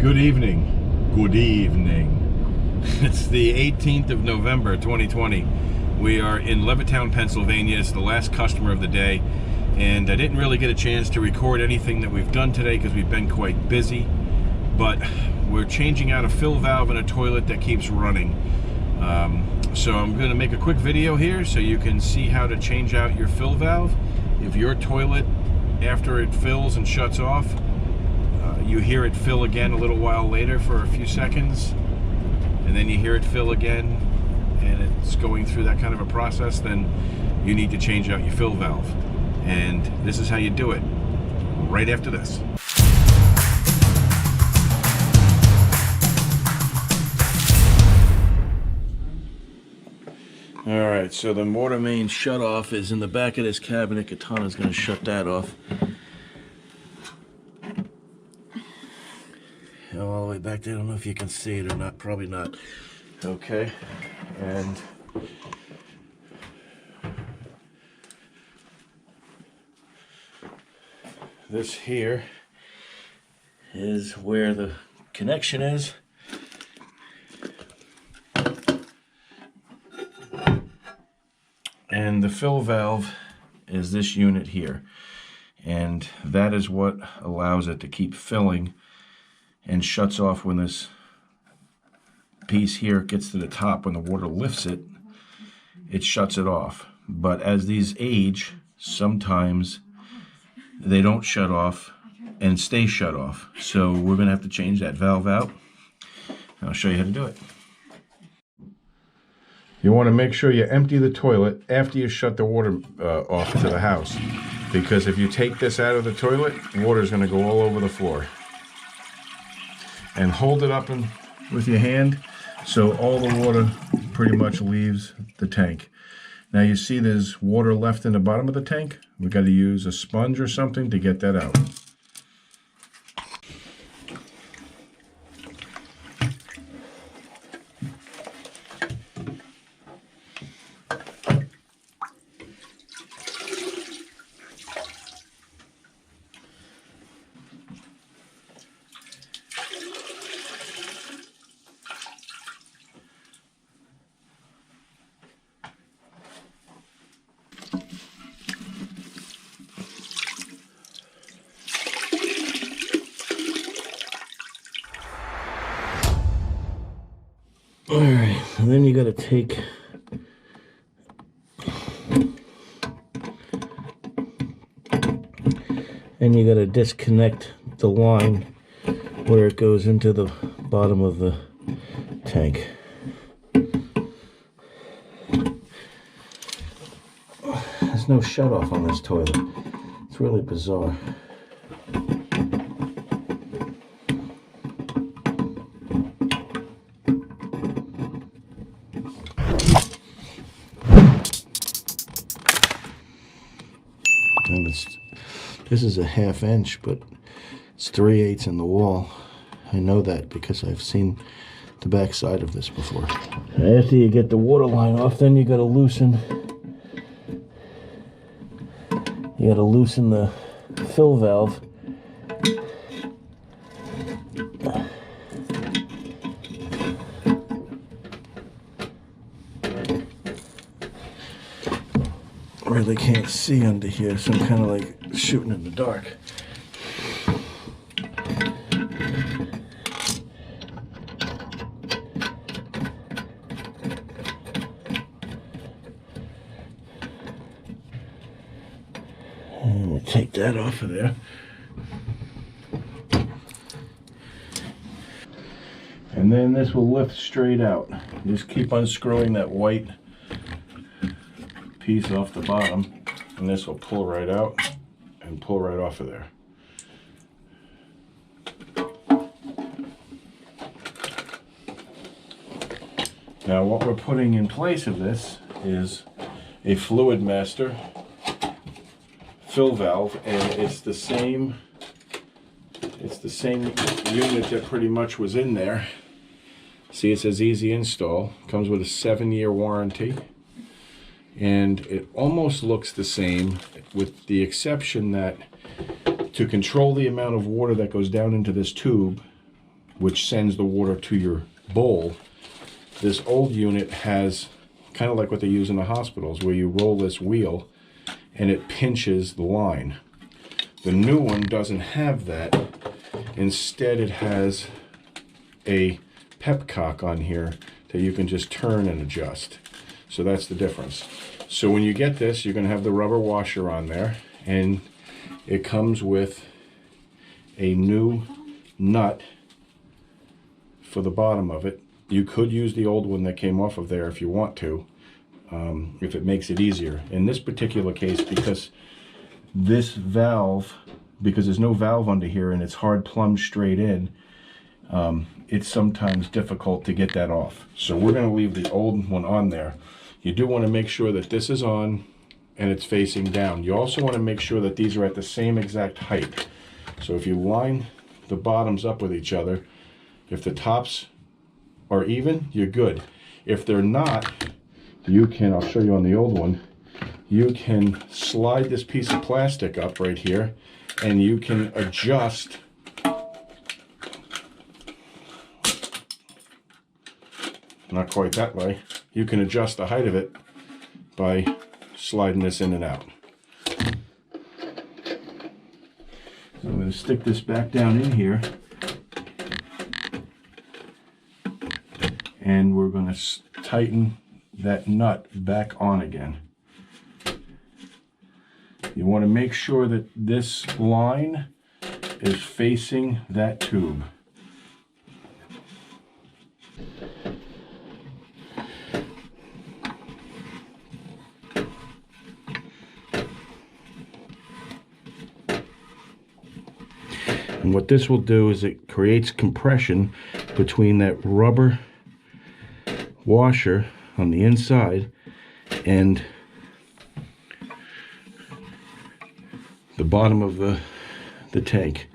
Good evening. Good evening. It's the 18th of November, 2020. We are in Levittown, Pennsylvania. It's the last customer of the day, and I didn't really get a chance to record anything that we've done today because we've been quite busy, but we're changing out a fill valve in a toilet that keeps running. So I'm going to make a quick video here so you can see how to change out your fill valve. If your toilet, after it fills and shuts off, you hear it fill again a little while later for a few seconds, and then you hear it fill again, and it's going through that kind of a process, then you need to change out your fill valve. And this is how you do it, right after this. Alright, so the water main shut off is in the back of this cabinet. Katana's going to shut that off. All the way back there. I don't know if you can see it or not. Probably not. Okay. And this here is where the connection is. And the fill valve is this unit here. And that is what allows it to keep filling and shuts off when this piece here gets to the top. When the water lifts it, it shuts it off. But as these age, sometimes they don't shut off and stay shut off. So we're going to have to change that valve out. And I'll show you how to do it. You want to make sure you empty the toilet after you shut the water off to the house. Because if you take this out of the toilet, water is going to go all over the floor. And hold it up with your hand so all the water pretty much leaves the tank. Now you see there's water left in the bottom of the tank. We've got to use a sponge or something to get that out. Alright, and then you got to take and you got to disconnect the line where it goes into the bottom of the tank. There's no shut off on this toilet. It's really bizarre. And this is a 1/2 inch, but it's 3/8 in the wall. I know that because I've seen the back side of this before. After you get the water line off, then you got to loosen. You got to loosen the fill valve. Really can't see under here, so I'm kind of like shooting in the dark. And we'll take that off of there. And then this will lift straight out. Just keep unscrewing that white piece off the bottom, and this will pull right out and pull right off of there. Now what we're putting in place of this is a Fluid Master fill valve, and it's the same unit that pretty much was in there. See, it says easy install, comes with a 7-year warranty. And it almost looks the same, with the exception that to control the amount of water that goes down into this tube, which sends the water to your bowl. This old unit has kind of like what they use in the hospitals, where you roll this wheel and it pinches the line. The new one doesn't have that. Instead, it has a pepcock on here that you can just turn and adjust. So that's the difference. So when you get this, you're going to have the rubber washer on there, and it comes with a new nut for the bottom of it. You could use the old one that came off of there if you want to, if it makes it easier. In this particular case, because this valve, because there's no valve under here and it's hard plunged straight in, it's sometimes difficult to get that off. So we're going to leave the old one on there. You do want to make sure that this is on and it's facing down. You also want to make sure that these are at the same exact height. So if you line the bottoms up with each other, if the tops are even, you're good. If they're not, you can, I'll show you on the old one, you can slide this piece of plastic up right here and you can adjust not quite that way. You can adjust the height of it by sliding this in and out. So I'm going to stick this back down in here, and we're going to tighten that nut back on again. You want to make sure that this line is facing that tube. And what this will do is it creates compression between that rubber washer on the inside and the bottom of the tank.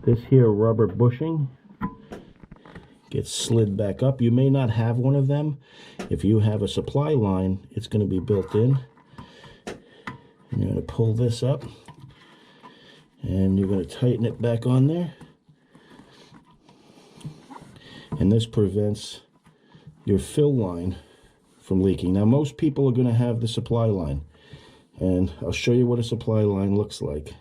This here rubber bushing gets slid back up. You may not have one of them. If you have a supply line, it's going to be built in. And you're going to pull this up and you're going to tighten it back on there. And this prevents your fill line from leaking. Now most people are going to have the supply line, and I'll show you what a supply line looks like.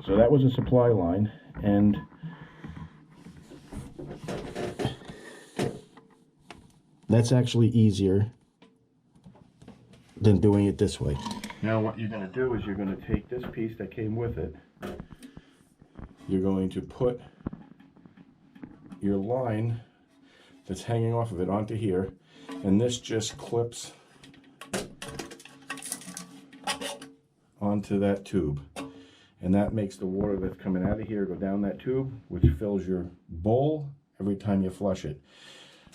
So that was a supply line, and that's actually easier than doing it this way. Now what you're going to do is you're going to take this piece that came with it, you're going to put your line that's hanging off of it onto here, and this just clips onto that tube. And that makes the water that's coming out of here go down that tube, which fills your bowl every time you flush it.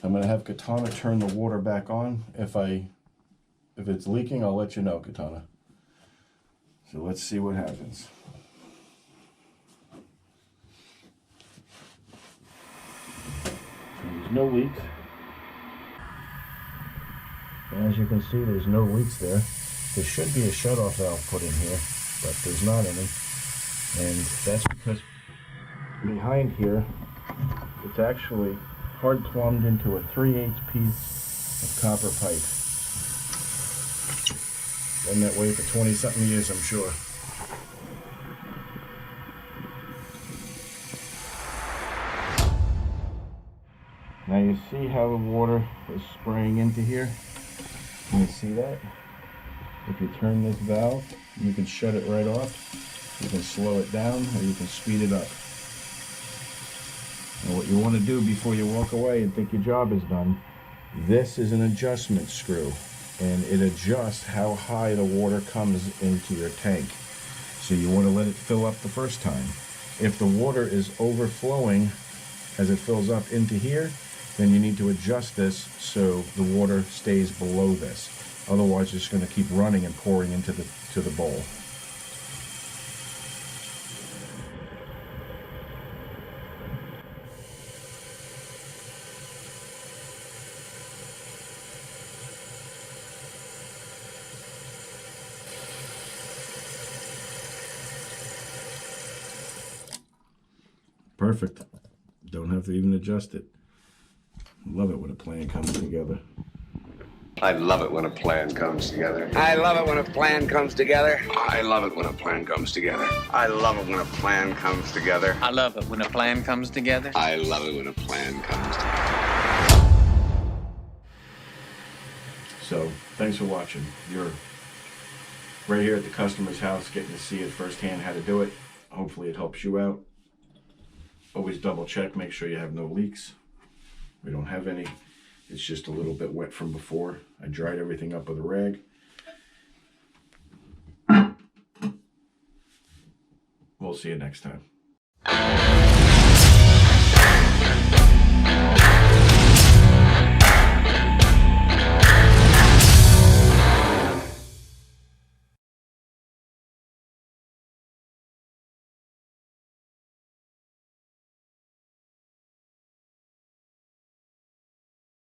I'm going to have Katana turn the water back on. If it's leaking, I'll let you know, Katana. So let's see what happens. There's no leaks. As you can see, there's no leaks there. There should be a shutoff valve put in here, but there's not any. And that's because behind here, it's actually hard plumbed into a 3/8 piece of copper pipe. Been that way for 20-something years, I'm sure. Now you see how the water is spraying into here? Can you see that? If you turn this valve, you can shut it right off. You can slow it down or you can speed it up. And what you want to do before you walk away and think your job is done, this is an adjustment screw, and it adjusts how high the water comes into your tank. So you want to let it fill up the first time. If the water is overflowing as it fills up into here, then you need to adjust this so the water stays below this. Otherwise, it's going to keep running and pouring into the bowl. Perfect. Don't have to even adjust it. Love it when a plan comes together. I love it when a plan comes together. I love it when a plan comes together. I love it when a plan comes together. I love it when a plan comes together. I love it when a plan comes together. I love it when a plan comes together. So, thanks for watching. You're right here at the customer's house getting to see it firsthand how to do it. Hopefully it helps you out. Always double check, make sure you have no leaks. We don't have any. It's just a little bit wet from before. I dried everything up with a rag. We'll see you next time.